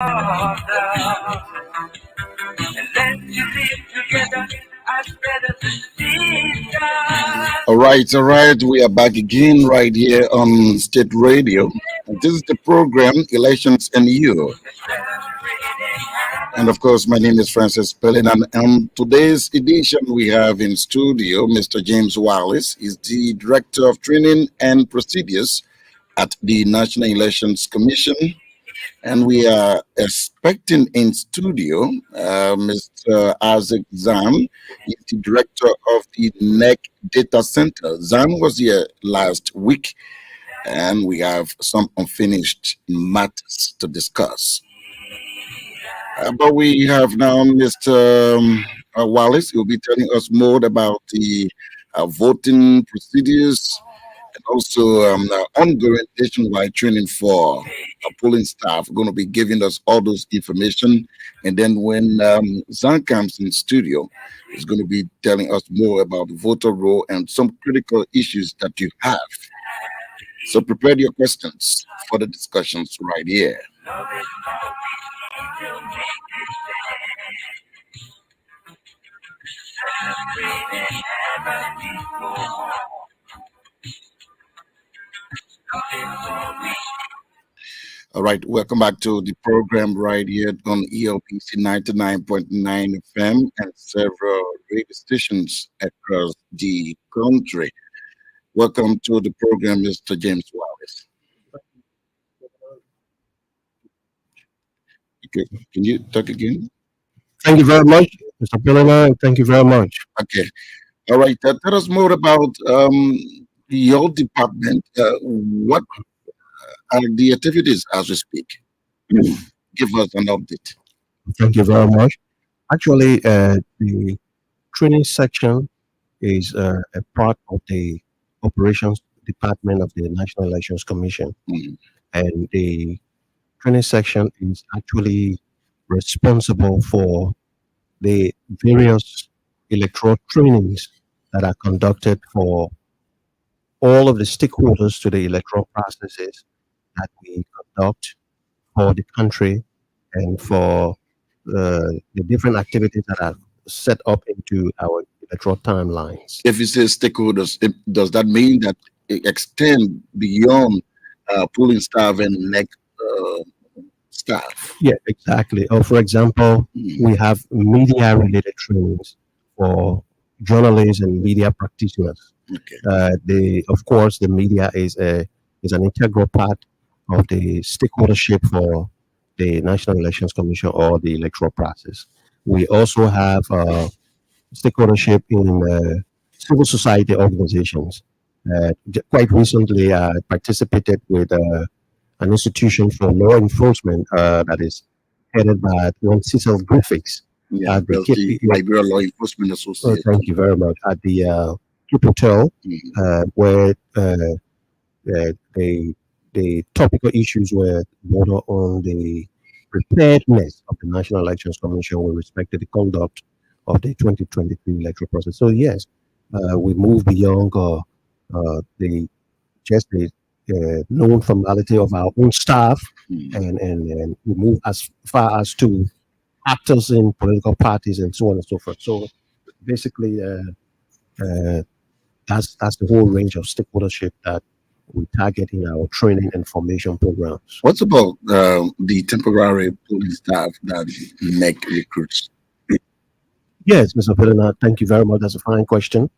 and let you live together as brothers and sisters. All right. We are back again right here on State Radio. And this is the program Elections and You. And of course, my name is Francis Pelena. And on today's edition, we have in studio Mr. James Wallace. He's the Director of Training and Procedures at the National Elections Commission. And we are expecting in studio Mr. Isaac Zam. He's the director of the NEC Data Center. Zam was here last week, and we have some unfinished matters to discuss. But we have now Mr. Wallace. He'll be telling us more about the voting procedures and also ongoing nationwide training for polling staff. Going to be giving us all those information. And then when Zan comes in studio, he's going to be telling us more about the voter roll and some critical issues that you have. So prepare your questions for the discussions right here. All right, welcome back to the program right here on ELBC 99.9 FM and several radio stations across the country. Welcome to the program, Mr. James Wallace. Okay, can you talk again? Thank you very much, Mr. Pelena, and thank you very much. Okay, all right. Tell us more about your department. What are the activities as we speak? Give us an update. Thank you very much. Actually, the training section is a part of the operations department of the National Elections Commission, Mm. and the training section is actually responsible for the various electoral trainings that are conducted for all of the stakeholders to the electoral processes that we conduct for the country and for the different activities that are set up into our electoral timelines. If you say stakeholders, does that mean that it extend beyond polling staff and NEC staff? Yeah, exactly. Or for example, Mm. we have media related trainings for journalists and media practitioners. Okay. Of course, the media is an integral part of the stakeholdership for the National Elections Commission or the electoral process. We also have stakeholdership in civil society organizations. Quite recently, I participated with an institution for law enforcement that is headed by one Cecil Griffiths Yeah, at the that's the Liberal Law Enforcement Association. thank you very much, at the Cape Hotel, Mm. where the topical issues were more on the preparedness of the National Elections Commission with respect to the conduct of the 2023 electoral process. So yes, we move beyond the just the known formality of our own staff, Mm. and we move as far as to actors in political parties and so on and so forth. So basically, that's the whole range of stakeholdership that we target in our training and formation programs. What about the temporary police staff that NEC recruits? Yes, Mr. Pelena, thank you very much. That's a fine question.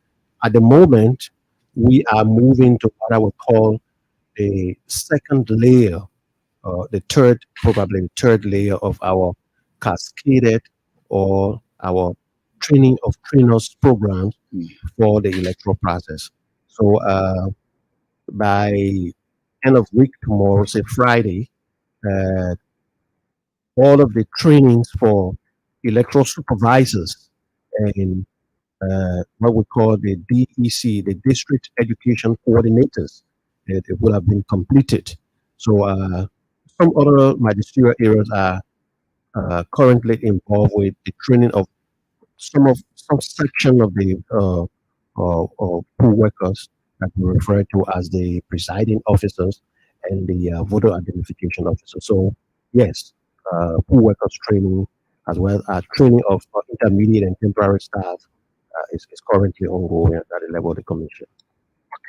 At the moment, we are moving to what I would call the second layer, probably the third layer of our cascaded or our training of trainers programs Mm. for the electoral process. So by end of week tomorrow, say Friday, uh, all of the trainings for electoral supervisors and what we call the DEC, the District Education Coordinators, it will have been completed. So some other magisterial areas are currently involved with the training of some section of the poll workers that we refer to as the presiding officers and the voter identification officers. So yes, pool workers training, as well as training of intermediate and temporary staff is currently ongoing at the level of the commission.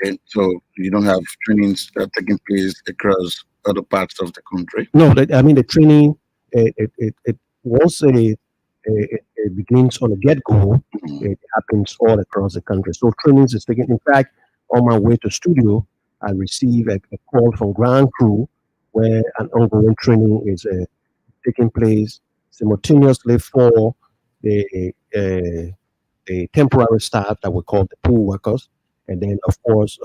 Okay, so you don't have trainings taking place across other parts of the country. No, I mean the training. It once it begins on the get go, Mhm. it happens all across the country. So trainings is taken. In fact, on my way to studio, I received a call from ground crew where an ongoing training is taking place simultaneously for the uh, the temporary staff that we call the pool workers, and then of course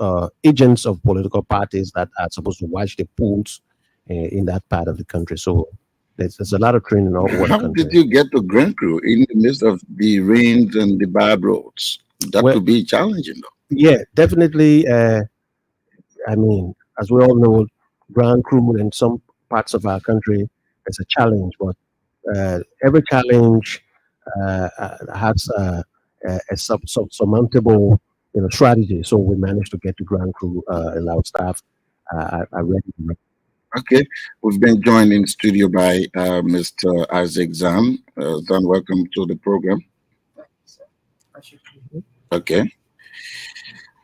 agents of political parties that are supposed to watch the pools in that part of the country. So there's a lot of training all over the How did country. you get to Grand Crew in the midst of the rains and the bad roads? That Well, could be challenging, though. yeah, definitely. I mean, as we all know, ground crew in some parts of our country is a challenge, but every challenge has surmountable, strategy. So we managed to get to ground crew, and our staff are ready. Okay, we've been joined in studio by Mr. Isaac Zan. Zan, welcome to the program. Okay.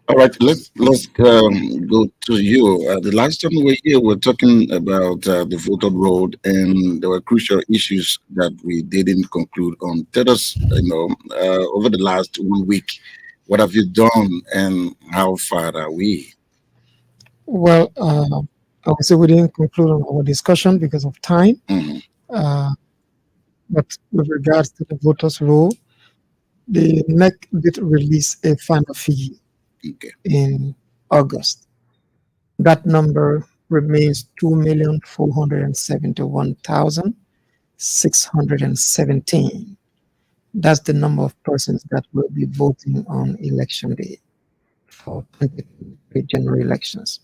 All right, let's go to you. The last time we were here, we are talking about the voter road, and there were crucial issues that we didn't conclude on. Tell us, over the last 1 week, what have you done, and how far are we? Well, I would say we didn't conclude on our discussion because of time. Mhm. Uh, but with regards to the voters' roll, the NEC did release a final figure Okay. in August. That number remains 2,471,617. That's the number of persons that will be voting on election day for 2023 general elections.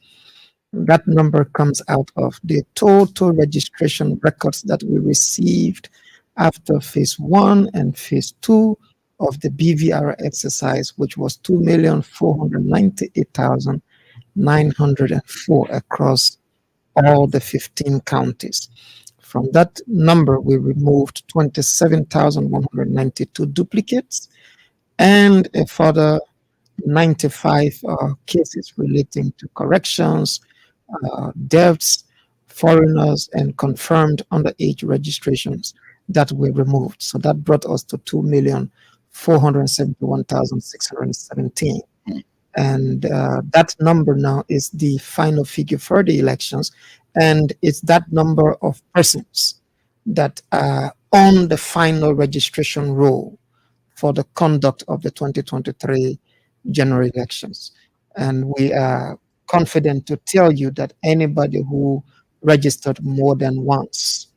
That number comes out of the total registration records that we received after phase one and phase two of the BVR exercise, which was 2,498,904 across all the 15 counties. From that number, we removed 27,192 duplicates and a further 95 cases relating to corrections, deaths, foreigners, and confirmed underage registrations that were removed. So that brought us to 2,471,617. And that number now is the final figure for the elections. And it's that number of persons that are on the final registration roll for the conduct of the 2023 general elections. And we are confident to tell you that anybody who registered more than once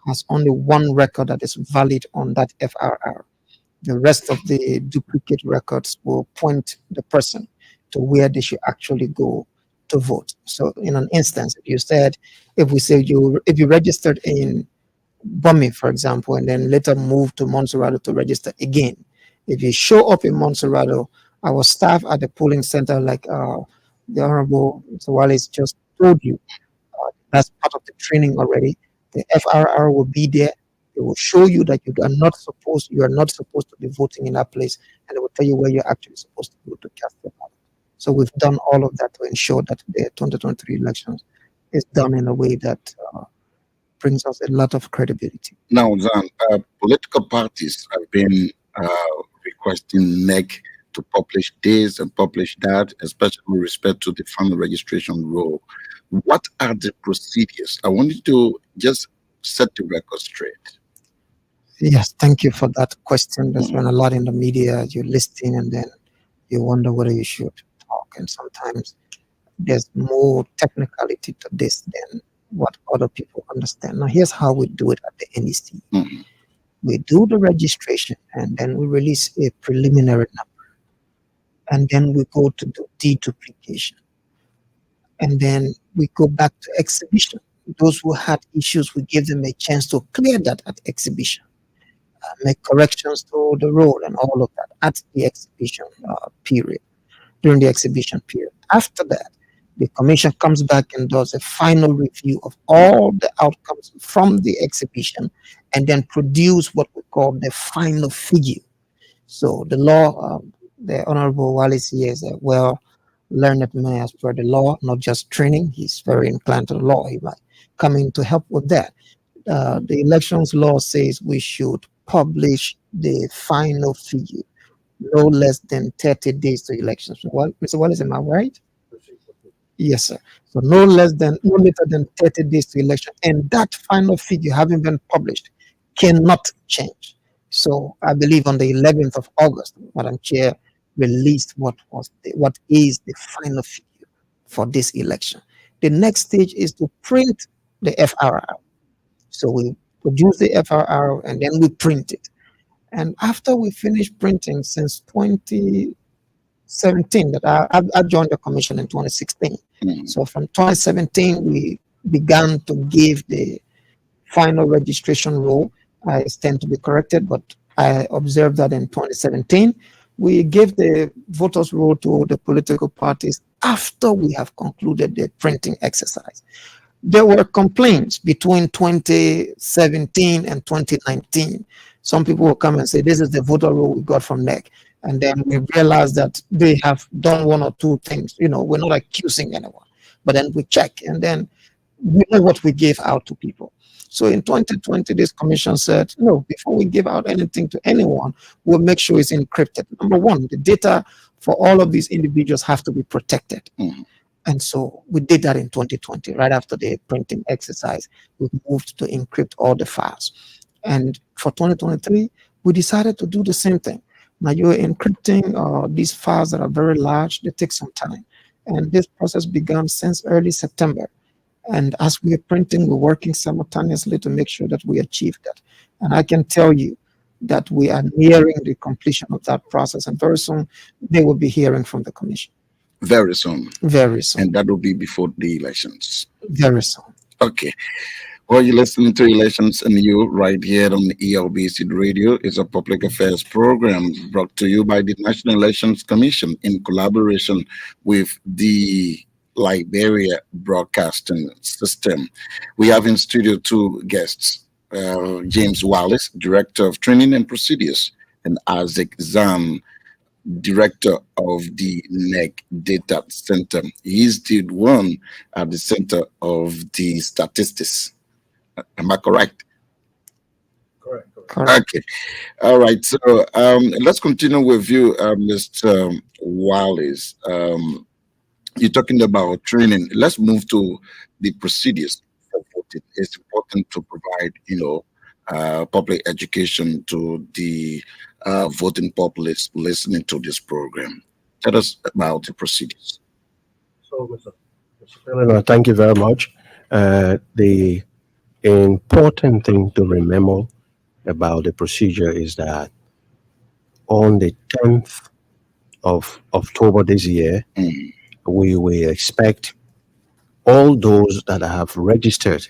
has only one record that is valid on that FRR. The rest of the duplicate records will point the person to where they should actually go to vote. So in an instance, if you said, if you registered in Bumi, for example, and then later moved to Montserrado to register again. If you show up in Montserrado, our staff at the polling center, like the Honorable Mr. Wallace just told you, that's part of the training already. The FRR will be there. It will show you that you are not supposed to be voting in that place, and it will tell you where you're actually supposed to go to cast your ballot. So we've done all of that to ensure that the 2023 elections is done in a way that brings us a lot of credibility. Now, Zan, political parties have been requesting NEC to publish this and publish that, especially with respect to the final registration rule. What are the procedures? I want you to just set the record straight. Yes, thank you for that question. There's Mhm. been a lot in the media. You listen and then you wonder whether you should talk. And sometimes there's more technicality to this than what other people understand. Now, here's how we do it at the NEC. Mhm. We do the registration and then we release a preliminary number. And then we go to do deduplication. And then we go back to exhibition. Those who had issues, we give them a chance to clear that at exhibition, make corrections to the role and all of that at the exhibition period, during the exhibition period. After that, The commission comes back and does a final review of all the outcomes from the exhibition and then produce what we call the final figure. So the law, the Honorable Wallace here is a well learned man as per the law, not just training. He's very inclined to the law. He might come in to help with that. The elections law says we should publish the final figure no less than 30 days to elections. Well, Mr. Wallace, am I right? Yes, sir. So no later than 30 days to election, and that final figure having been published cannot change. So I believe on the 11th of August, Madam Chair released what is the final figure for this election. The next stage is to print the FRR. So we produce the FRR and then we print it. And after we finish printing since 2017, that I joined the commission in 2016. So from 2017, we began to give the final registration rule. I stand to be corrected, but I observed that in 2017, we gave the voters roll to the political parties after we have concluded the printing exercise. There were complaints between 2017 and 2019. Some people will come and say, this is the voter roll we got from NEC. And then we realized that they have done one or two things. We're not accusing anyone, but then we check and then we know what we gave out to people. So in 2020, this commission said, no, before we give out anything to anyone, we'll make sure it's encrypted. Number one, the data for all of these individuals have to be protected. And so we did that in 2020, right after the printing exercise. We moved to encrypt all the files. And for 2023, we decided to do the same thing. Now you're encrypting these files that are very large. They take some time. And this process began since early September. And as we are printing, we're working simultaneously to make sure that we achieve that. And I can tell you that we are nearing the completion of that process. And very soon, they will be hearing from the commission. Very soon. Very soon. And that will be before the elections. Very soon. Okay. Well, you're listening to Elections and You right here on the ELBC Radio. It's a public affairs program brought to you by the National Elections Commission in collaboration with the Liberia Broadcasting System. We have in studio two guests, James Wallace, Director of Training and Procedures, and Isaac Zan, Director of the NEC Data Center. He's the one at the center of the statistics. Am I correct? Correct. Okay. All right. So let's continue with you, Mr. Wallace. You're talking about training. Let's move to the procedures for voting. It's important to provide, public education to the voting populace listening to this program. Tell us about the procedures. So, Mr. Pelena, thank you very much. The important thing to remember about the procedure is that on the 10th of October this year, we will expect all those that have registered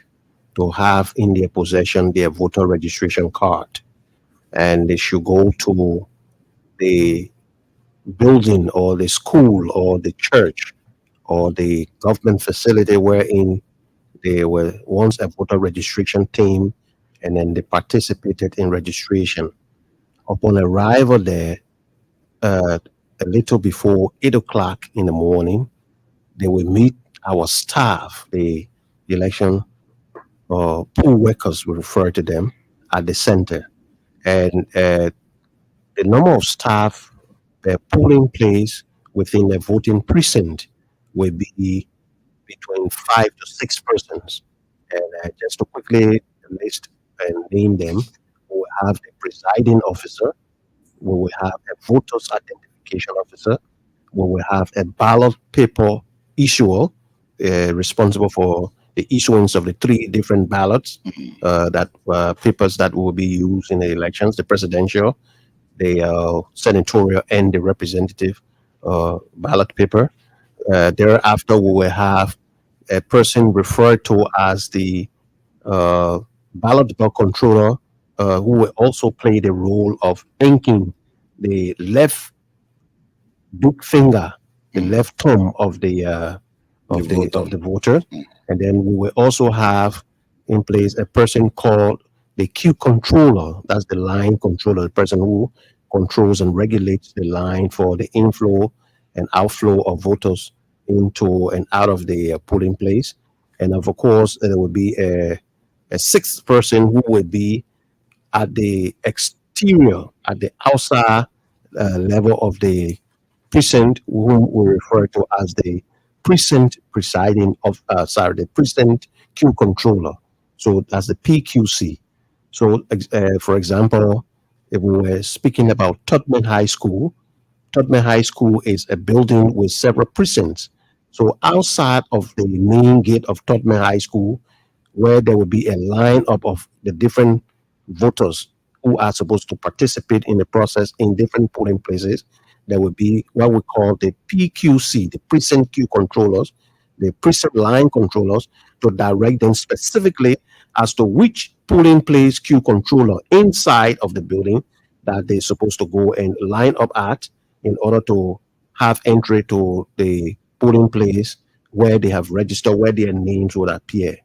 to have in their possession their voter registration card. And they should go to the building or the school or the church or the government facility wherein they were once a voter registration team, and then they participated in registration. Upon arrival there, a little before 8 o'clock in the morning, they will meet our staff, the election poll workers, we refer to them, at the center. And the number of staff, the polling place within the voting precinct will be between 5 to 6 persons. And just to quickly list and name them, we will have the presiding officer, we will have a voters identification officer, we will have a ballot paper issuer responsible for the issuance of the 3 different ballots, papers that will be used in the elections, the presidential, the senatorial, and the representative ballot paper. Thereafter, we will have a person referred to as the ballot box controller, who will also play the role of inking the left big finger, the left thumb of the The voter. of the voter, and then we will also have in place a person called the queue controller. That's the line controller, the person who controls and regulates the line for the inflow and outflow of voters into and out of the polling place. And of course, there will be a sixth person who will be at the exterior, at the outside level of the precinct, whom we refer to as the precinct presiding of, the precinct queue controller. So that's the PQC. So, for example, if we were speaking about Tubman High School, Tottenham High School is a building with several precincts. So outside of the main gate of Tottenham High School, where there will be a lineup of the different voters who are supposed to participate in the process in different polling places, there will be what we call the PQC, the precinct queue controllers, the precinct line controllers, to direct them specifically as to which polling place queue controller inside of the building that they're supposed to go and line up at in order to have entry to the polling place where they have registered, where their names would appear.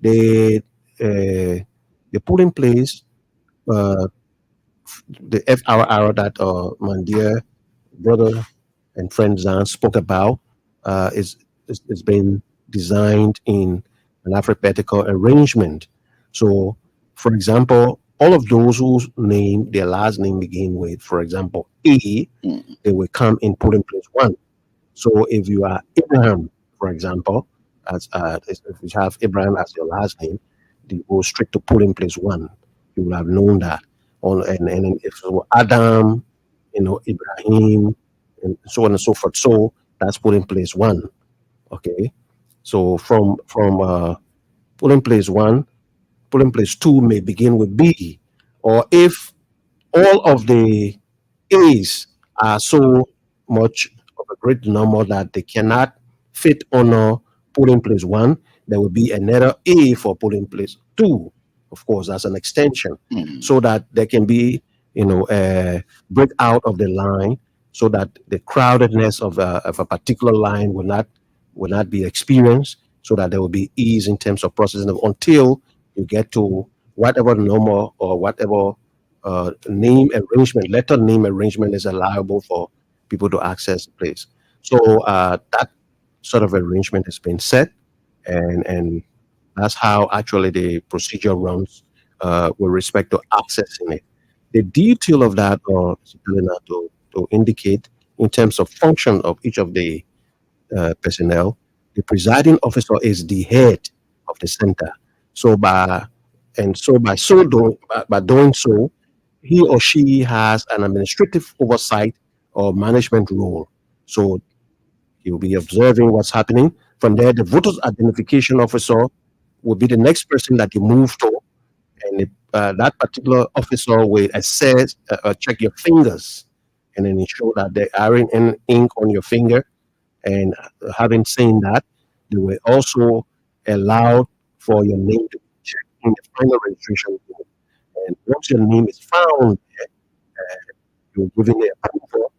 The the polling place, uh, the FRR that my dear brother and friend Zan spoke about, is been designed in an alphabetical arrangement. So, for example, all of those whose name, their last name begin with, for example, A, they will come in polling place one. So if you are Abraham, for example, as if you have Abraham as your last name, you go straight to polling place one. You will have known that. And then if it were Adam, Ibrahim, and so on and so forth. So that's polling place one. Okay. So from polling place one, polling place two may begin with B, or if all of the A's are so much of a great number that they cannot fit on a polling place one, there will be another A for polling place two. Of course, that's an extension, so that there can be, a break out of the line, so that the crowdedness of a particular line will not be experienced, so that there will be ease in terms of processing until you get to whatever number or whatever letter name arrangement is allowable for people to access the place. So that sort of arrangement has been set, and that's how actually the procedure runs with respect to accessing it. The detail of that, Pelena, to indicate in terms of function of each of the personnel, the presiding officer is the head of the center. So by doing so, he or she has an administrative oversight or management role. So he'll be observing what's happening. From there, the voters identification officer will be the next person that you move to, and that particular officer will assess, check your fingers, and then ensure that there aren't any ink on your finger. And having seen that, they will also allow for your name to be checked in the final registration room. And once your name is found, you're given a approval.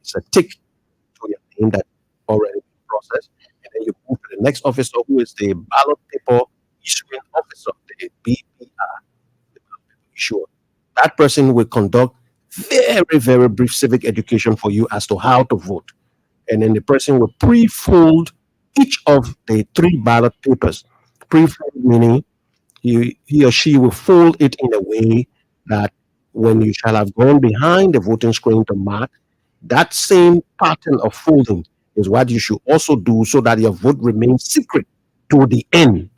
It's a tick to your name that already been processed. And then you move to the next officer, who is the ballot paper issuing officer, the BPR, the ballot paper issuer. That person will conduct very, very brief civic education for you as to how to vote. And then the person will pre-fold each of the three ballot papers. Pre-fold meaning he or she will fold it in a way that when you shall have gone behind the voting screen to mark, that same pattern of folding is what you should also do, so that your vote remains secret to the end.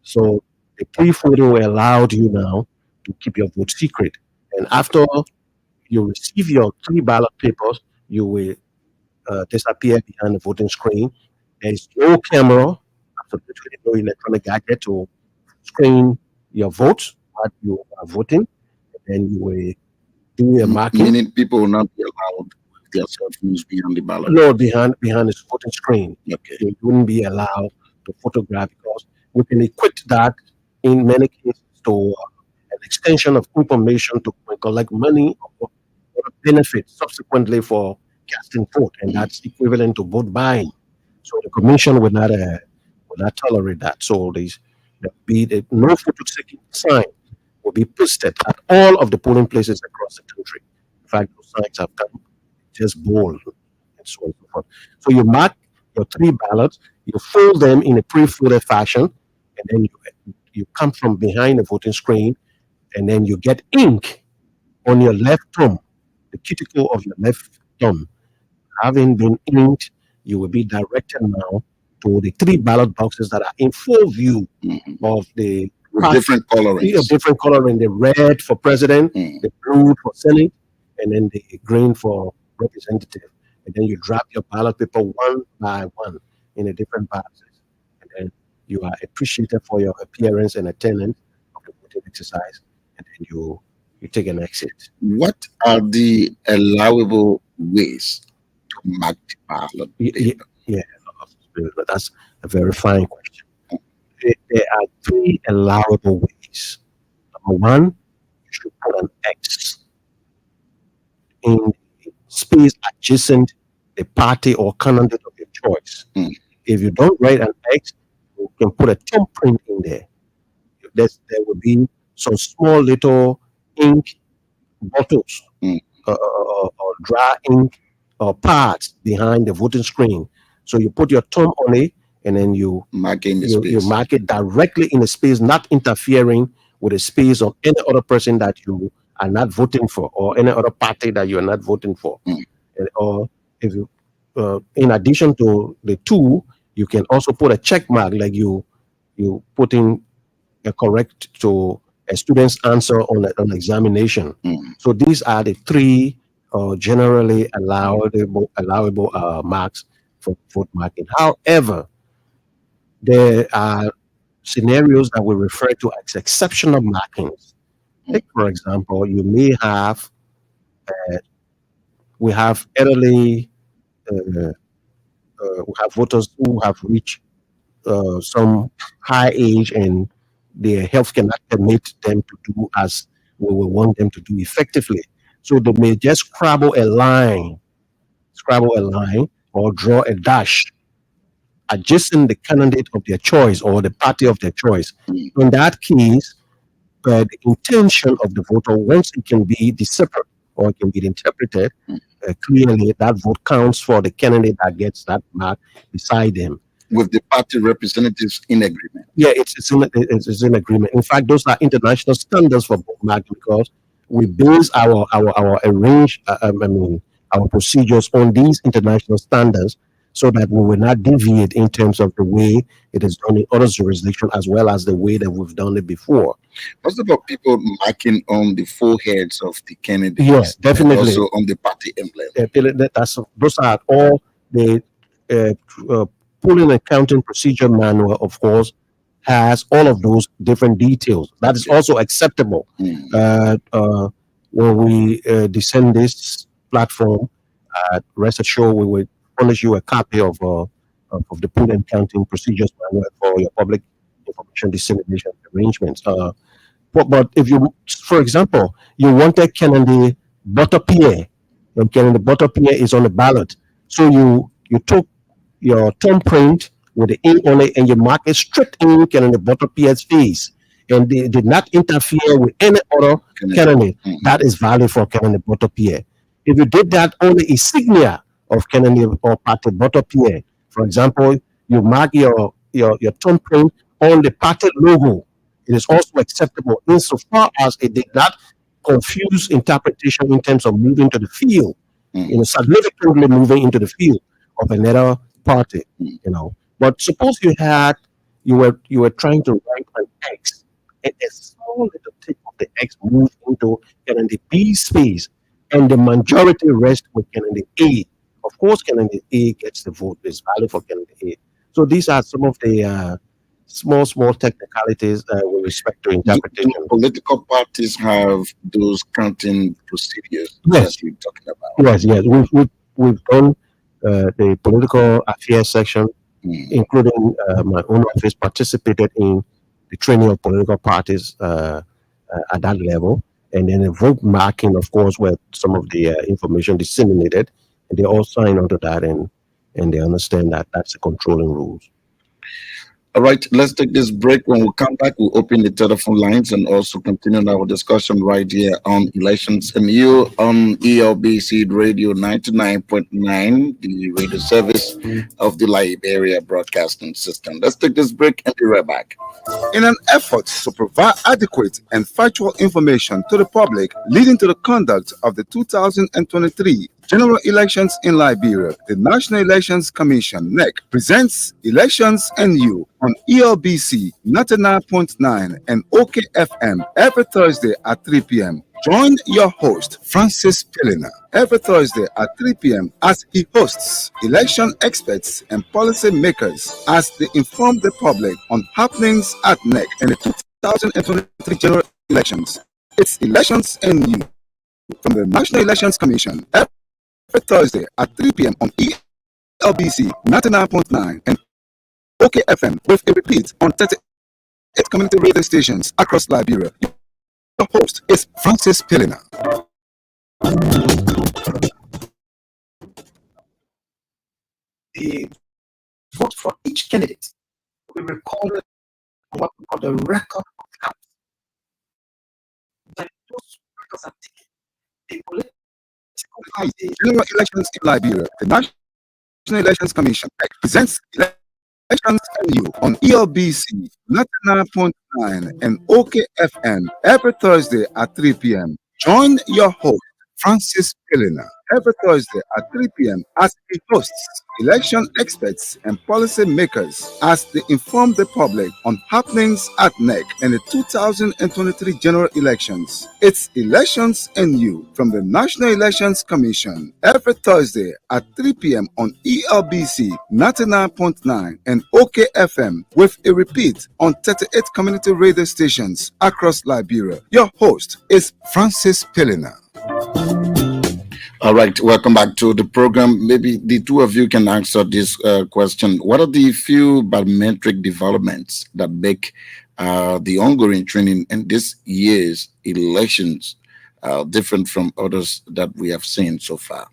So the pre-folding will allow you now to keep your vote secret. And after you receive your three ballot papers, you will disappear behind the voting screen. There is no camera, absolutely no electronic gadget to screen your votes while you are voting. Then you will do a marking. Meaning people will not be allowed their cell phones beyond the ballot. No, behind the voting screen. Okay. You wouldn't be allowed to photograph, because we can equate that in many cases to an extension of information to collect money or benefit subsequently for casting vote, and that's equivalent to vote buying. So the commission will not tolerate that. So no photo taking sign will be posted at all of the polling places across the country. In fact, those signs have come just bold and so on and so forth. So you mark your three ballots, you fold them in a pre-folded fashion, and then you come from behind the voting screen, and then you get ink on your left thumb, the cuticle of your left thumb. Having been inked, you will be directed now to the three ballot boxes that are in full view of the with different colorings. different coloring: the red for president, the blue for senate, and then the green for representative. And then you drop your ballot paper one by one in the different boxes, and then you are appreciated for your appearance and attendance of the voting exercise, and then you take an exit. What are the allowable ways to mark the ballot paper? Yeah, that's a very fine question. There are three allowable ways. Number one, you should put an X in the space adjacent the party or candidate of your choice. If you don't write an X, you can put a thumbprint in there. There will be some small little ink bottles or dry ink or pads behind the voting screen. So you put your thumb on it, and then you mark in the you space. mark it directly in the space, not interfering with the space of any other person that you are not voting for, or any other party that you are not voting for. Or if you, in addition to the two, you can also put a check mark, like you put in a correct to a student's answer on an examination. So these are the three generally allowable marks for vote marking. However, there are scenarios that we refer to as exceptional markings. Like, for example, you may have we have elderly we have voters who have reached some high age, and their health cannot permit them to do as we will want them to do effectively. So they may just scrabble a line or draw a dash adjacent the candidate of their choice or the party of their choice. In that case, the intention of the voter, once it can be deciphered or it can be interpreted clearly, that vote counts for the candidate that gets that mark beside them. With the party representatives in agreement. Yeah, it's in agreement. In fact, those are international standards for vote marking, because we base our our procedures on these international standards, so that we will not deviate in terms of the way it is done in other jurisdictions, as well as the way that we've done it before. What about people marking on the foreheads of the candidates? Yes, definitely. And also on the party emblem. Those are all the polling and counting procedure manual, of course, has all of those different details. That is also acceptable. When we descend this platform, rest assured we will furnish you a copy of the polling and counting procedures manual for your public information dissemination arrangements. But if you, for example, you wanted Kennedy Butterpierre, and Kennedy Butterpierre is on the ballot, so you took your thumbprint with the ink on it, and you mark it straight ink and in the Butterpierre's face, and they did not interfere with any other candidate. That is valid for Kennedy Butterpierre. If you did that on the insignia of Kennedy or party Butterpierre, for example, you mark your thumbprint on the party logo, it is also acceptable insofar as it did not confuse interpretation in terms of moving to the field, significantly moving into the field of another party, But suppose you were trying to write an X, and a small little tip of the X moved into candidate B space, and the majority rests with candidate A. Of course, candidate A gets the vote. It's valid for candidate A. So these are some of the small technicalities with respect to interpretation. Do political parties have those counting procedures Yes. that you're talking about? Yes. We've done the political affairs section, including my own office, participated in the training of political parties at that level, and then the vote marking, of course, where some of the information disseminated, and they all sign onto that, and and they understand that that's the controlling rules. All right, let's take this break. When we come back, we'll open the telephone lines and also continue our discussion right here on elections and you on ELBC Radio 99.9, the radio service of the Liberia Broadcasting System. Let's take this break and be right back. In an effort to provide adequate and factual information to the public leading to the conduct of the 2023 general elections in Liberia, the National Elections Commission (NEC) presents Elections and You on ELBC 99.9 and OKFM every Thursday at 3 p.m. Join your host, Francis Pelena, every Thursday at 3 p.m. as he hosts election experts and policy makers as they inform the public on happenings at NEC in the 2023 general elections. It's Elections and You from the National Elections Commission every Thursday at 3 p.m. on ELBC 99.9 and OKFM with a repeat on 38 community radio stations across Liberia. Your host is Francis Pelena. The vote for each candidate will be recorded on what we call the record of count. Then those records are taken. The political party General elections in Liberia, the National Elections Commission presents Elections and You on ELBC 99.9 and OKFM every Thursday at 3 p.m. Join your host, Francis Pelena, every Thursday at 3 p.m. as he hosts election experts and policy makers as they inform the public on happenings at NEC in the 2023 general elections. It's Elections and You from the National Elections Commission every Thursday at 3 p.m. on ELBC 99.9 and OKFM with a repeat on 38 community radio stations across Liberia. Your host is Francis Pelena. All right, welcome back to the program. Maybe the two of you can answer this question. What are the few biometric developments that make the ongoing training and this year's elections different from others that we have seen so far?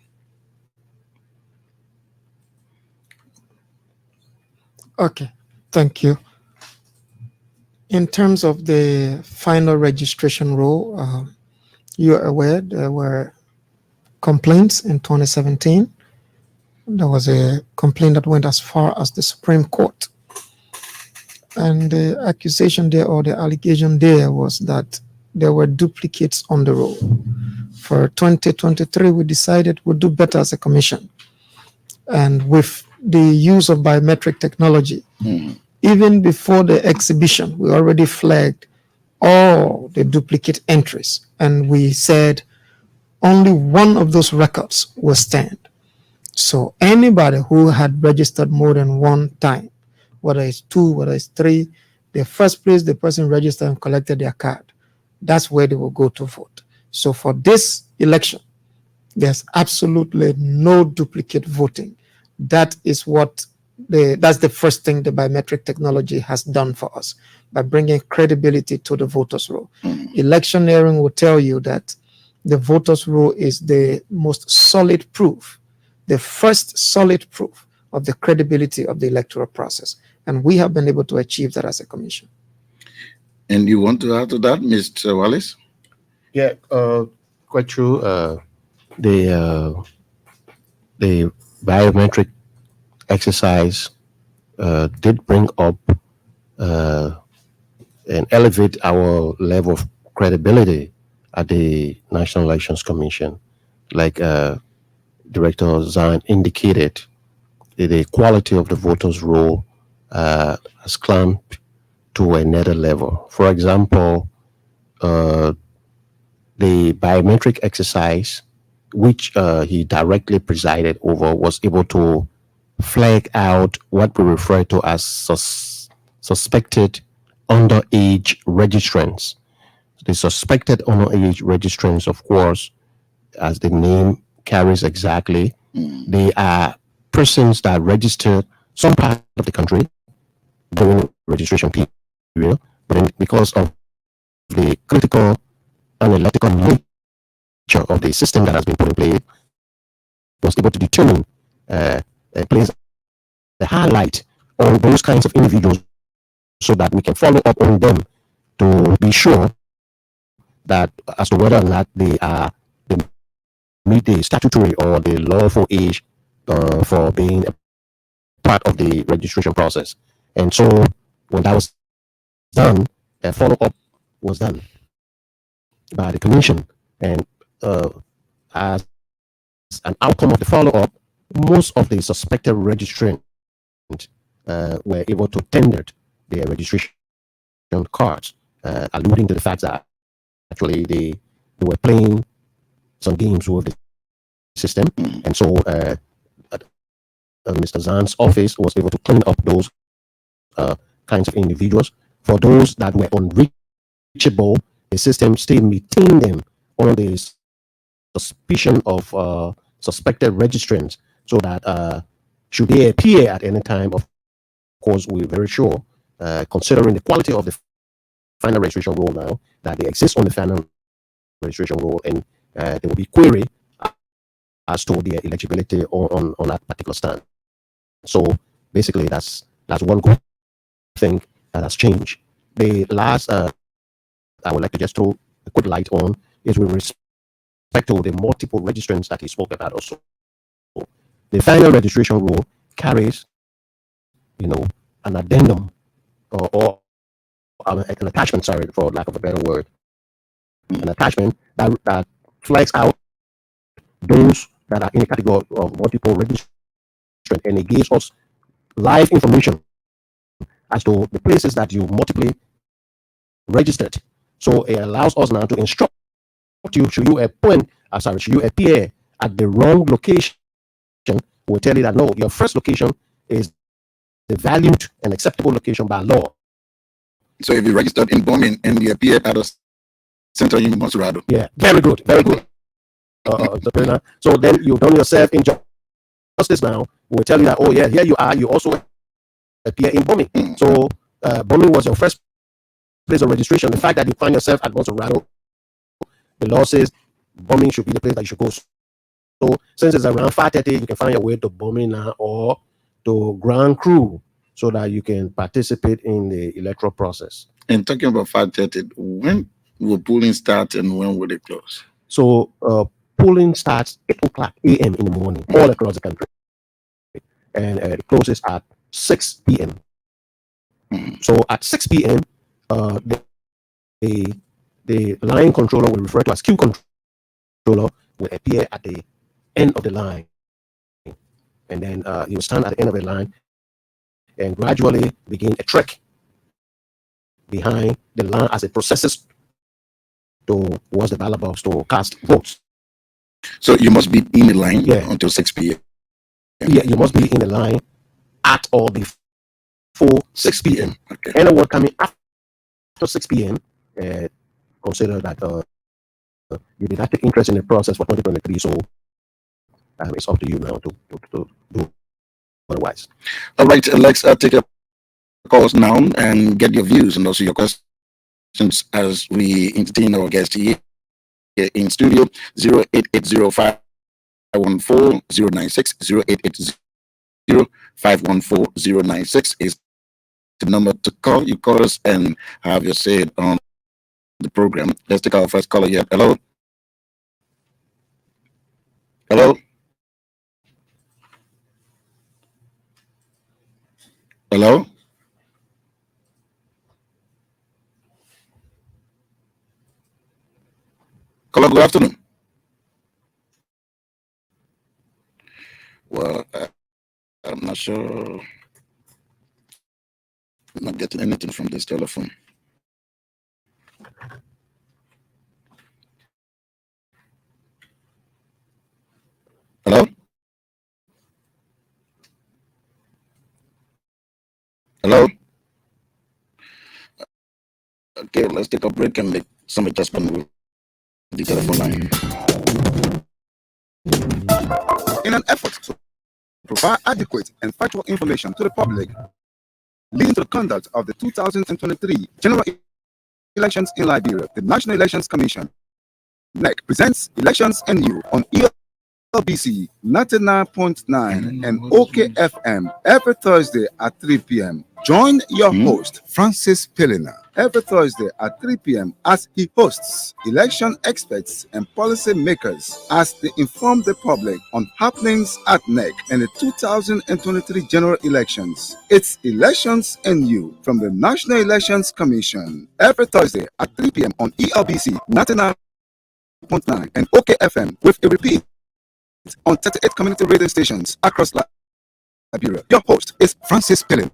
Okay, thank you. In terms of the final registration rule, you're aware there were complaints in 2017. There was a complaint that went as far as the Supreme Court. And the accusation there or the allegation there was that there were duplicates on the roll. For 2023, we decided we'd do better as a commission. And with the use of biometric technology, even before the exhibition, we already flagged all the duplicate entries. And we said only one of those records will stand. So anybody who had registered more than one time, whether it's two, whether it's three, the first place the person registered and collected their card, that's where they will go to vote. So for this election, there's absolutely no duplicate voting. That is that's the first thing the biometric technology has done for us by bringing credibility to the voters' roll. Electioneering will tell you that the voters' roll is the most solid proof, the first solid proof of the credibility of the electoral process. And we have been able to achieve that as a commission. And you want to add to that, Mr. Wallace? Yeah, quite true. The biometric exercise did bring up and elevate our level of credibility at the National Elections Commission. Like Director Zahn indicated, the quality of the voters' roll has climbed to another level. For example, the biometric exercise, which he directly presided over, was able to flag out what we refer to as suspected underage registrants. The suspected underage registrants, of course, as the name carries exactly, they are persons that registered some part of the country during registration period, but then because of the critical analytical nature of the system that has been put in place, was able to determine place a highlight on those kinds of individuals so that we can follow up on them to be sure that as to whether or not they meet the statutory or the lawful age for being a part of the registration process. And so when that was done, a follow up was done by the commission, and as an outcome of the follow up, most of the suspected registrants were able to tender their registration cards, alluding to the fact that actually they were playing some games with the system, and so Mr. Zan's office was able to clean up those kinds of individuals. For those that were unreachable, the system still maintained them on the suspicion of suspected registrants, so that should they appear at any time, of course, we're very sure, considering the quality of the final registration roll now, that they exist on the final registration roll, and there will be query as to their eligibility on that particular stand. So basically, that's one good thing that has changed. The last I would like to just throw a quick light on is with respect to the multiple registrants that he spoke about also. The final registration rule carries, an addendum or an attachment, sorry, for lack of a better word, an attachment that flags out those that are in the category of multiple registrant, and it gives us live information as to the places that you multiply registered. So it allows us now to instruct you, should you appear at the wrong location, we'll tell you that no, your first location is the valued and acceptable location by law. So if you registered in Bombing and you appear at a center in Monserrado. Yeah, very good, very good. So then you've done yourself injustice now. We'll tell you that, oh yeah, here you are, you also appear in Bombing. So Bombing was your first place of registration. The fact that you find yourself at Monserrado, the law says Bombing should be the place that you should go. So since it's around 5:30, you can find your way to Bombing now or to Grand Cru so that you can participate in the electoral process. And talking about 5:30, when will polling start and when will it close? So polling starts 8:00 a.m. in the morning all across the country, and it closes at 6 p.m. So at 6 p.m., the line controller will refer to as queue controller will appear at the end of the line, and then you stand at the end of the line and gradually begin a trek behind the line as it processes towards the ballot box to cast votes. So you must be in the line until 6 p.m. Yeah, you must be in the line at or before 6 p.m. Okay. Anyone coming after 6 p.m., consider that you did not take interest in the process for 2023. So it's up to you now to do otherwise. All right, let's take your calls now and get your views and also your questions as we entertain our guest here in studio. 0880 514-096, 0880-514-096 is the number to call. You call us and have your say on the program. Let's take our first caller here. Hello? Hello? Hello? Caller, good afternoon. Well, I'm not sure. I'm not getting anything from this telephone. Hello? Hello? Okay, let's take a break and make some adjustment with the telephone line. In an effort to provide adequate and factual information to the public leading to the conduct of the 2023 general elections in Liberia, the National Elections Commission, NEC, presents Elections and You on ELBC 99.9 and OKFM every Thursday at 3 p.m. Join your host, Francis Pelena, every Thursday at 3 p.m. as he hosts election experts and policy makers as they inform the public on happenings at NEC and the 2023 general elections. It's Elections and You from the National Elections Commission every Thursday at 3 p.m. on ELBC 99.9 and OKFM with a repeat on 38 community radio stations across Liberia. Your host is Francis Pelena.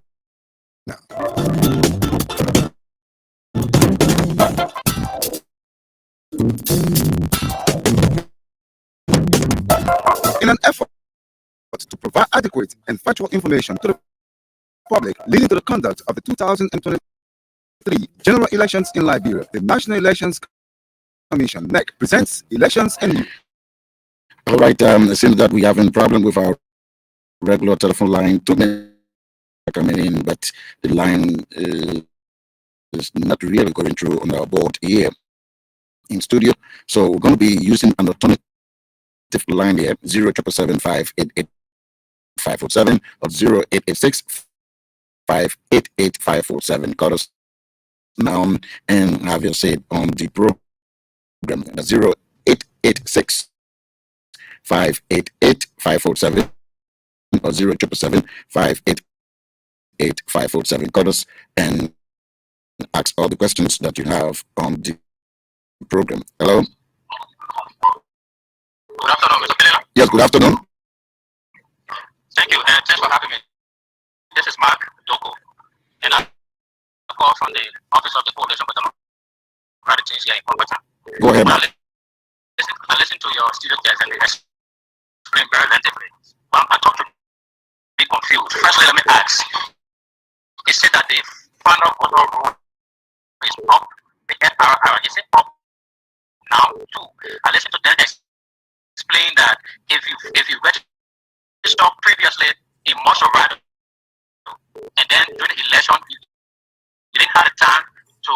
In an effort to provide adequate and factual information to the public leading to the conduct of the 2023 general elections in Liberia, the National Elections Commission (NEC) presents Elections and You. All right, it seems that we have a problem with our regular telephone line. 2 minutes are coming in, but the line is not really going through on our board here in studio. So we're going to be using an alternative line here, 07755888547 or 0886588547. Call us now and have your say on the program. 0886 588-547 or 077-588-547. Call us and ask all the questions that you have on the program. Hello? Good afternoon, Mr. Pelena. Yes, good afternoon. Thank you, and thanks for having me. This is Mark Doko, and I call from the Office of the Coalition for Democratic Change here in Bogota. Go ahead, Mark. I listen to your studio guests and they explain very lengthily. I talk to be confused. Firstly, let me ask. It said that the final control rule is up. The NRR is it up now too? I listened to them explain that if you register previously in Mosorado and then during the election you didn't have the time to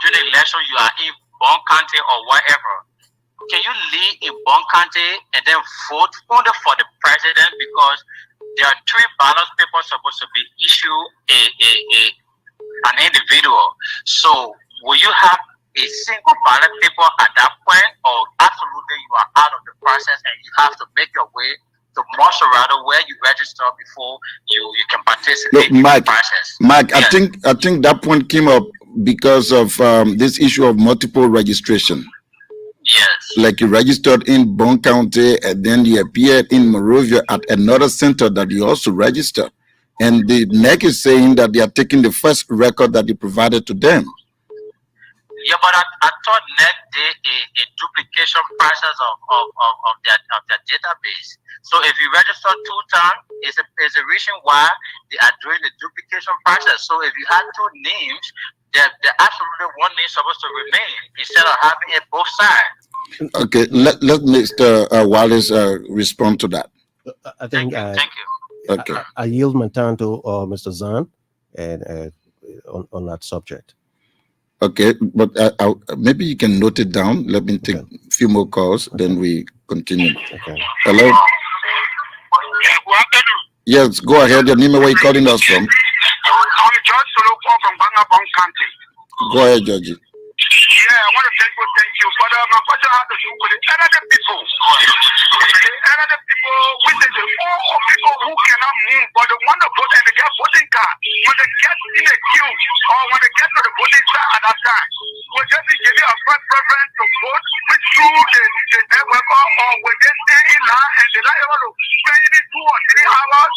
during the election you are in Bon County or wherever. Can you live in Bon County and then vote only for the president because there are 3 ballot papers supposed to be issued an individual? So will you have a single ballot paper at that point, or absolutely you are out of the process and you have to make your way to Mosorado where you register before you can participate in the process? Mike, Yes. I think that point came up because of this issue of multiple registration. Yes. Like you registered in Bon County and then you appeared in Monrovia at another center that you also registered. And the NEC is saying that they are taking the first record that you provided to them. Yeah, but I thought NEC did a duplication process of their database. So if you register 2 times, it's a reason why they are doing the duplication process. So if you had 2 names, the absolutely one name is supposed to remain instead of having it both sides. Okay, let Mr. Wallace respond to that. I think Thank you. Okay. I yield my turn to Mr. Zahn and on that subject. Okay, but maybe you can note it down. Let me take a few more calls, then we continue. Okay. Hello? Yes, go ahead. Your name and where you calling us from? I'm George Soloko from Bangabong County. Go ahead, Georgie. Yeah, I want to thank you. But my question has to do with the elderly people. The elderly people, which is the all people who cannot move, but they want to vote and they get voting card. When they get in the queue or when they get to the voting side at that time, will they be given a first preference to vote which through the network, or will they stay in line and they not able to spend 2 or 3 hours?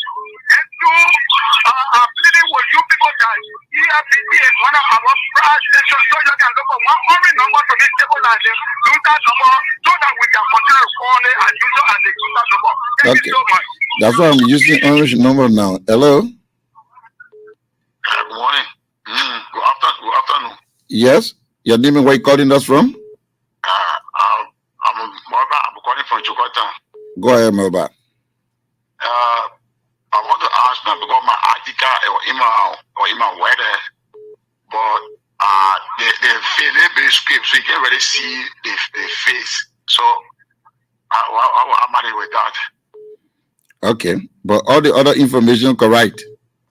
And 2, I'm pleading with you people that ELBC is one of our branches, so you can look for one only number to this table like the user number so that we can continue to call it as usual as the user number. Thank you so much. That's why I'm using orange number now. Hello? Good morning. Good afternoon. Yes? Your name and where you calling us from? I'm Morgan. I'm calling from Chukota. Go ahead, Melba. I want to ask now because my article or email weather, but they feel a bit script, so you can't really see the face. So I'm happy with that. Okay, but all the other information correct.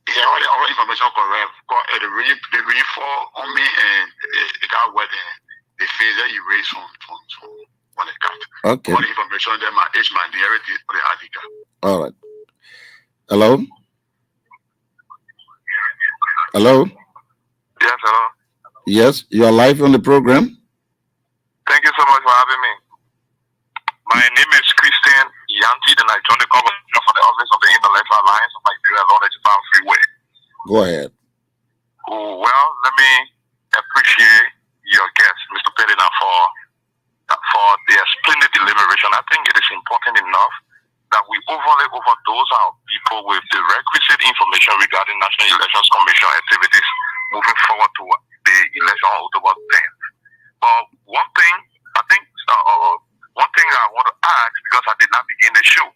Yeah, all the information correct. The rainfall on me and it got wet and the phase that you raised from when it got. Okay. All the information that my age, my diarity, the article. All right. Hello. Hello. Yes, hello. Yes, you are live on the program. Thank you so much for having me. My name is Christian Yanti, and I joined the government for the Office of the Intellectual Alliance of Nigeria along the Japan Freeway. Go ahead. Well, let me appreciate your guest, Mr. Pelena, for the explained deliberation. I think it is important enough that we overlay over those our people with the requisite information regarding National Elections Commission activities moving forward to the election on October 10th. But one thing I want to ask, because I did not begin the show,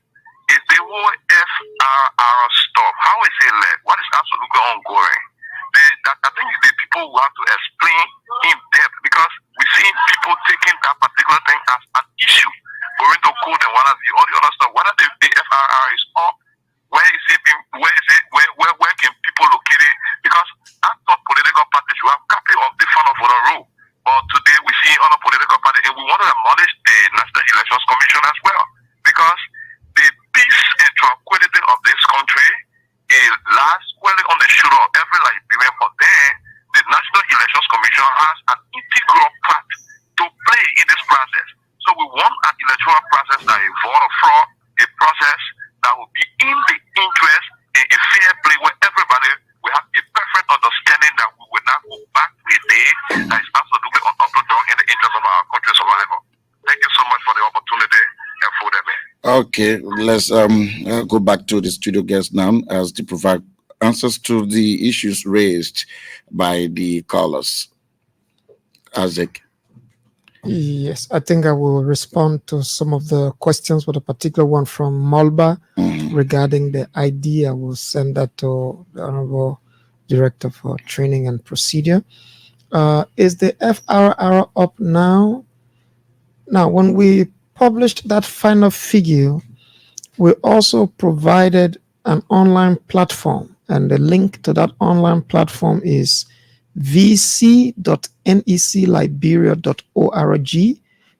is the whole FRR stuff. How is it led? What is absolutely ongoing? I think the people will have to explain in depth, because we see people taking that particular thing as an issue, going to court and what have you, all the other stuff. Whether the FRR is up, where can people locate it? Because I thought political parties should have copy of the final voter roll. But today we see other political parties, and we want to acknowledge the National Elections Commission as well, because the peace and tranquility of this country lies squarely on the shoulder of every Liberian. But then the National Elections Commission has an integral part to play in this process. So we want an electoral process that is voter fraud, a process that will be in the interest and a fair play where everybody will have a perfect understanding that we will not go back to a day that is absolutely unorthodox in the interest of our country's survival. Thank you so much for the opportunity and for them. Okay, let's go back to the studio guest now as to provide answers to the issues raised by the callers. Isaac. Yes, I think I will respond to some of the questions, with a particular one from Malba regarding the ID. I will send that to the Honorable Director for Training and Procedure. Is the FRR up now? Now, when we published that final figure, we also provided an online platform, and the link to that online platform is vc.necliberia.org.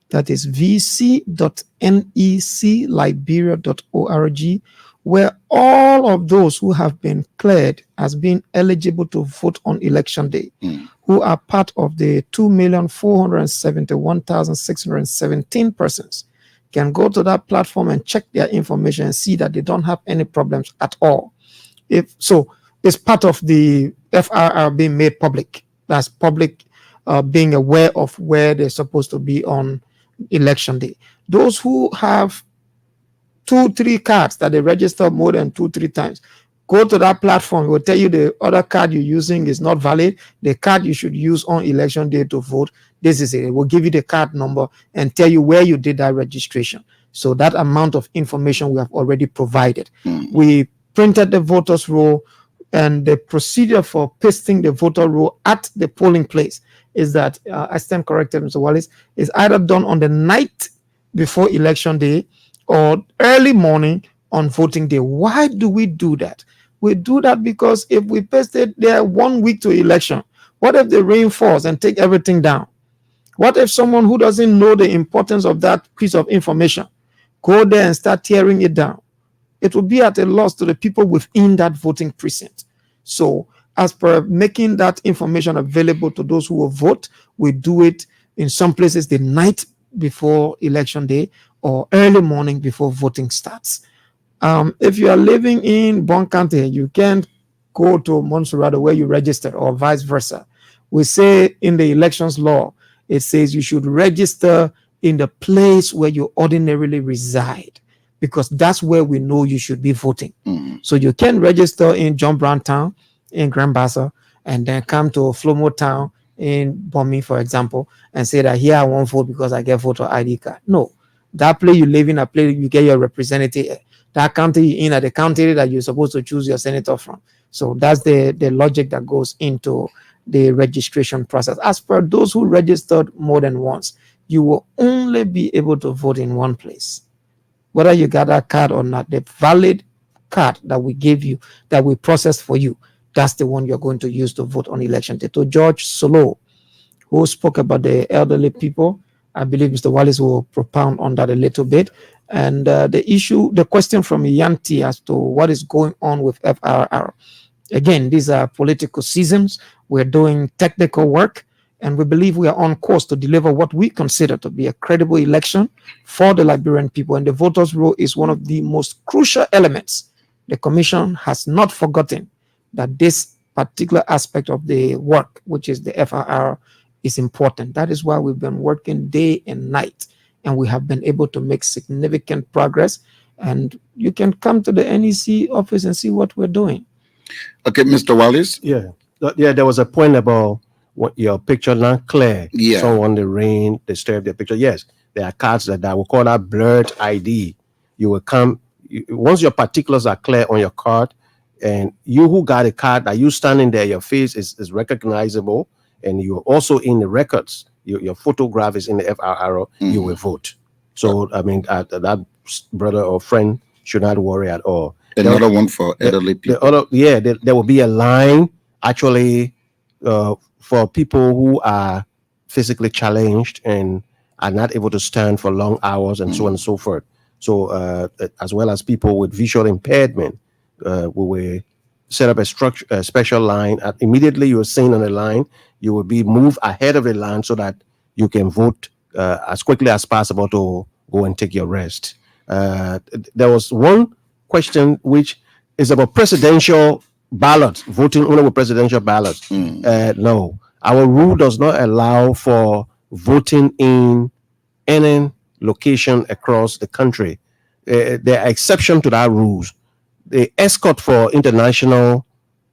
That is vc.necliberia.org, where all of those who have been cleared as being eligible to vote on election day, who are part of the 2,471,617 persons, can go to that platform and check their information and see that they don't have any problems at all. If so, it's part of the FRR being made public. That's public being aware of where they're supposed to be on election day. Those who have 2-3 cards that they register more than 2-3 times, go to that platform. It will tell you the other card you're using is not valid. The card you should use on election day to vote, this is it. It will give you the card number and tell you where you did that registration. So that amount of information we have already provided. We printed the voters roll, and the procedure for pasting the voter roll at the polling place is that, I stand corrected, Mr. Wallace, is either done on the night before election day or early morning on voting day. Why do we do that? We do that because if we paste it there 1 week to election, what if the rain falls and take everything down? What if someone who doesn't know the importance of that piece of information go there and start tearing it down? It will be at a loss to the people within that voting precinct. So as per making that information available to those who will vote, we do it in some places the night before election day or early morning before voting starts. If you are living in Bon County, you can't go to Montserrat where you registered, or vice versa. We say in the elections law, it says you should register in the place where you ordinarily reside, because that's where we know you should be voting. So you can register in John Brown Town in Grand Bassa and then come to Flomo Town in Bomi, for example, and say that here I won't vote because I get voter ID card. No, that place you live in, a place you get your representative, that county you're in, at the county that you're supposed to choose your senator from. So that's the logic that goes into the registration process. As per those who registered more than once, you will only be able to vote in one place. whether you got that card or not, the valid card that we gave you, that we processed for you, that's the one you're going to use to vote on election day. To George Solo, who spoke about the elderly people, I believe Mr. Wallace will propound on that a little bit. And the question from Yanti as to what is going on with FRR. Again, these are political seasons. We're doing technical work, and we believe we are on course to deliver what we consider to be a credible election for the Liberian people. And the voters' roll is one of the most crucial elements. The Commission has not forgotten that this particular aspect of the work, which is the FRR, is important. That is why we've been working day and night, and we have been able to make significant progress. And you can come to the NEC office and see what we're doing. Okay, Mr. Wallace. Yeah, there was a point about what your picture not clear. Yeah. So on the rain, disturb the picture. Yes, there are cards that will call that blurred ID. You will come once your particulars are clear on your card, and you who got a card, that you standing there, your face is recognizable, and you're also in the records. Your photograph is in the FRR. You will vote. So I mean, that brother or friend should not worry at all. Another one for elderly people. There will be a line actually for people who are physically challenged and are not able to stand for long hours and so on and so forth. So as well as people with visual impairment, we will set up a special line. Immediately you're seen on the line, you will be moved ahead of the line so that you can vote as quickly as possible to go and take your rest. There was one question which is about presidential ballots, voting only with presidential ballots. No, our rule does not allow for voting in any location across the country. There are exceptions to that rules. The escort for international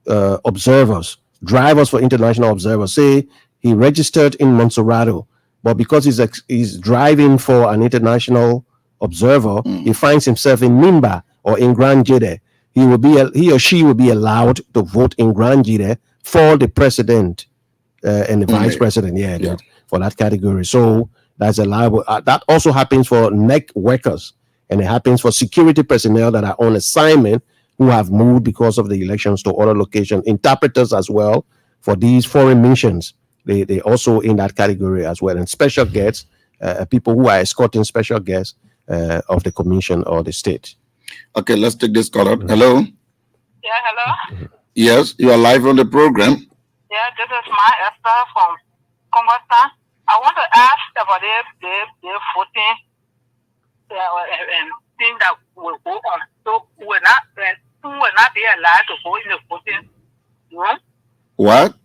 observers, drivers for international observers, say he registered in Monserrato, but because he's driving for an international observer, he finds himself in Nimba or in Grand Jide, he or she will be allowed to vote in Grand Jide for the president and the vice president. For that category. So that's allowable. That also happens for NEC workers, and it happens for security personnel that are on assignment who have moved because of the elections to other locations. Interpreters as well for these foreign missions. They also in that category as well. And special guests, people who are escorting special guests of the commission or the state. Okay, let's take this call out. Hello. Yeah, hello. Yes, you are live on the program. Yeah, this is my Esther from Conversa. I want to ask about the voting thing that will go on. So who will not be allowed to go in the voting room? What?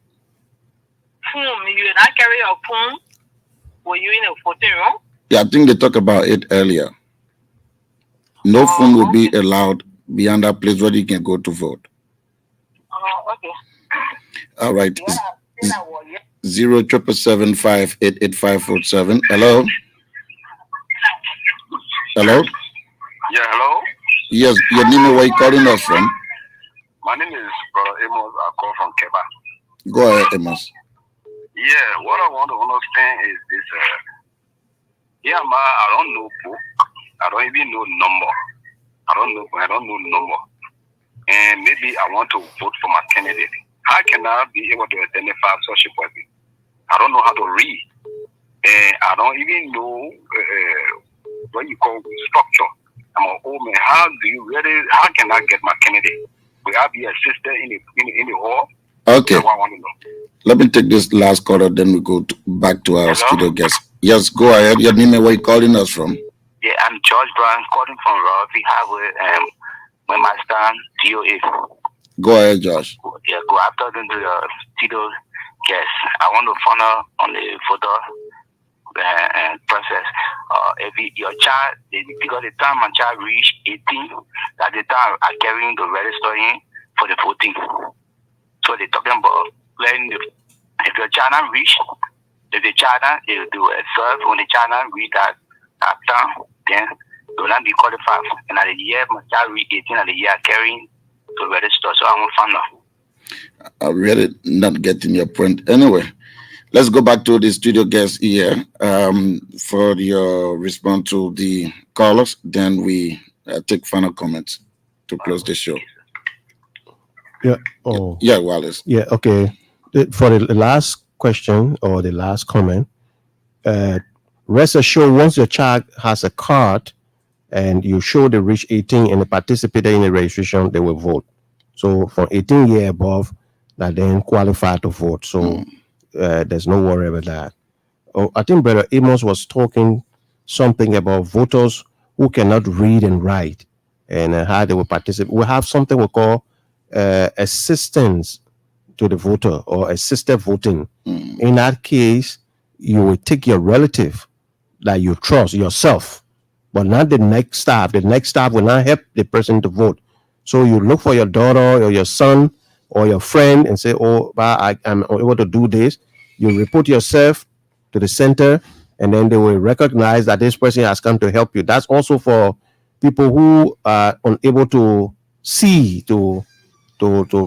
Phone, you will not carry your phone. Were you in the voting room? Yeah, I think they talked about it earlier. No phone will be allowed beyond that place where you can go to vote. Oh, okay. All right. 07775888547. Hello. Hello. Yeah, hello. Yes, your name and where you calling us from? My name is Brother Amos. I call from Keba. Go ahead, Amos. Yeah, what I want to understand is this. I don't know book. I don't even know number. I don't know number. And maybe I want to vote for my candidate. How can I be able to identify such a person? I don't know how to read. And I don't even know what you call structure. I'm an old man. How can I get my candidate? Will I be assisted in the hall? Okay. That's what I want to know. Let me take this last caller, then we go back to our studio guest. Yes, go ahead. Your name and where you calling us from? Yeah, I'm George Brown, calling from Rafi Highway, when my stand DOA. Go ahead, Josh. Yeah, go after them to the studio guest. I want to find out on the photo process. If your child, because the time my child reach 18, at the time I carrying the register in for the voting. So they're talking about letting if your child not reach, if the child they do it serve when the child not reach that time, then they will not be qualified. And at the year my child reach 18, at the year carrying to register. So I won't find out. I'm really not getting your point. Anyway, let's go back to the studio guest here for your response to the callers. Then we take final comments to close the show. Yeah. Oh, Yeah, Wallace. yeah. Okay. For the last question or the last comment, uh, rest assured, once your child has a card and you show they reach 18 and they participated in the registration, they will vote. So from 18 year above, that then qualify to vote. So there's no worry about that. Oh, I think Brother Amos was talking something about voters who cannot read and write and how they will participate. We have something we call assistance to the voter or assisted voting. In that case, you will take your relative that you trust yourself, but not the next staff. The next staff will not help the person to vote. So you look for your daughter or your son or your friend and say, "Oh, I'm able to do this." You report yourself to the center, and then they will recognize that this person has come to help you. That's also for people who are unable to see to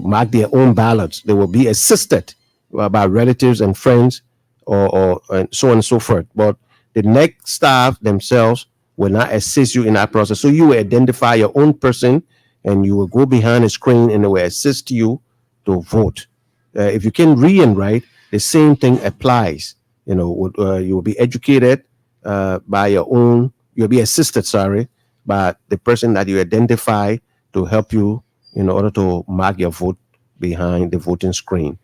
mark their own ballots. They will be assisted by relatives and friends or and so on and so forth. But the next staff themselves will not assist you in that process. So you will identify your own person and you will go behind a screen and they will assist you to vote. If you can read and write, the same thing applies. You will be educated by your own, you'll be assisted, sorry, by the person that you identify to help you in order to mark your vote behind the voting screen.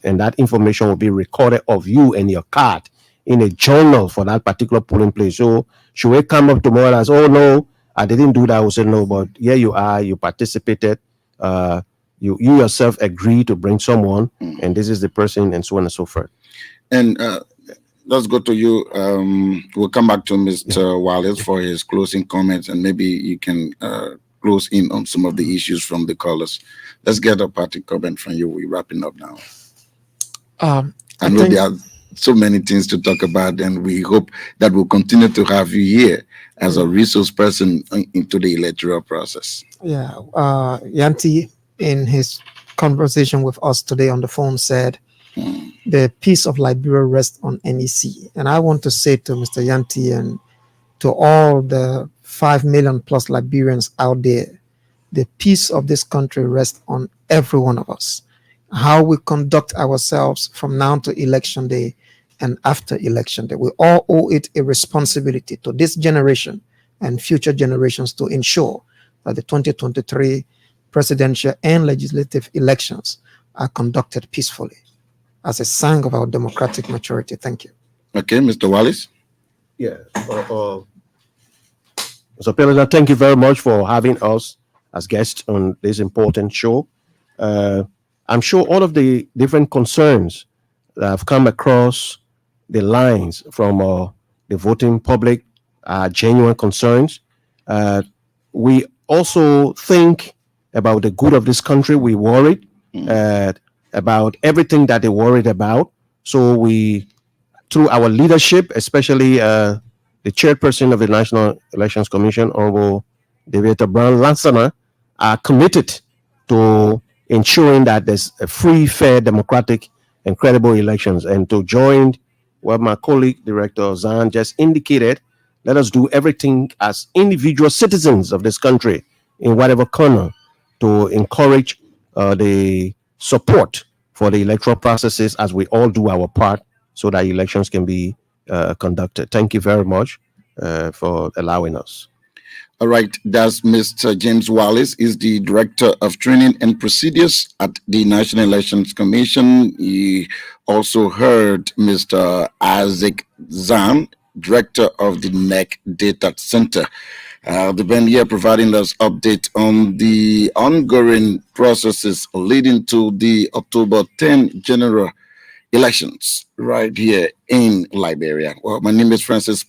And that information will be recorded of you and your card in a journal for that particular polling place. So should we come up tomorrow and say, "Oh no, I didn't do that," I will say, "No, but here you are, you participated, you yourself agreed to bring someone, and this is the person," and so on and so forth. And let's go to you. We'll come back to Mr. Wallace for his closing comments, and maybe you can close in on some of the issues from the callers. Let's get a party comment from you. We're wrapping up now. I know there are so many things to talk about, and we hope that we'll continue to have you here as a resource person into the electoral process. Yeah, Yanti, in his conversation with us today on the phone, said the peace of Liberia rests on NEC. And I want to say to Mr. Yanti and to all the 5 million plus Liberians out there, the peace of this country rests on every one of us. How we conduct ourselves from now to election day and after election day. We all owe it a responsibility to this generation and future generations to ensure that the 2023 presidential and legislative elections are conducted peacefully as a sign of our democratic maturity. Thank you. Okay, Mr. Wallace. Yeah. So, Pelena, thank you very much for having us as guests on this important show. I'm sure all of the different concerns that have come across the lines from the voting public are genuine concerns. We also think about the good of this country. We worried about everything that they worried about. So we, through our leadership, especially the chairperson of the National Elections Commission, Honorable David Brown Lansana, are committed to ensuring that there's a free, fair, democratic, and credible elections. And to join what my colleague, Director Zan, just indicated, let us do everything as individual citizens of this country in whatever corner to encourage the support for the electoral processes as we all do our part so that elections can be conducted. Thank you very much for allowing us. All right, that's Mr. James Wallace, is the Director of Training and Procedures at the National Elections Commission. You also heard Mr. Isaac Zan, Director of the NEC Data Center. They've been here providing us update on the ongoing processes leading to the October 10 general elections right here in Liberia. Well, my name is Francis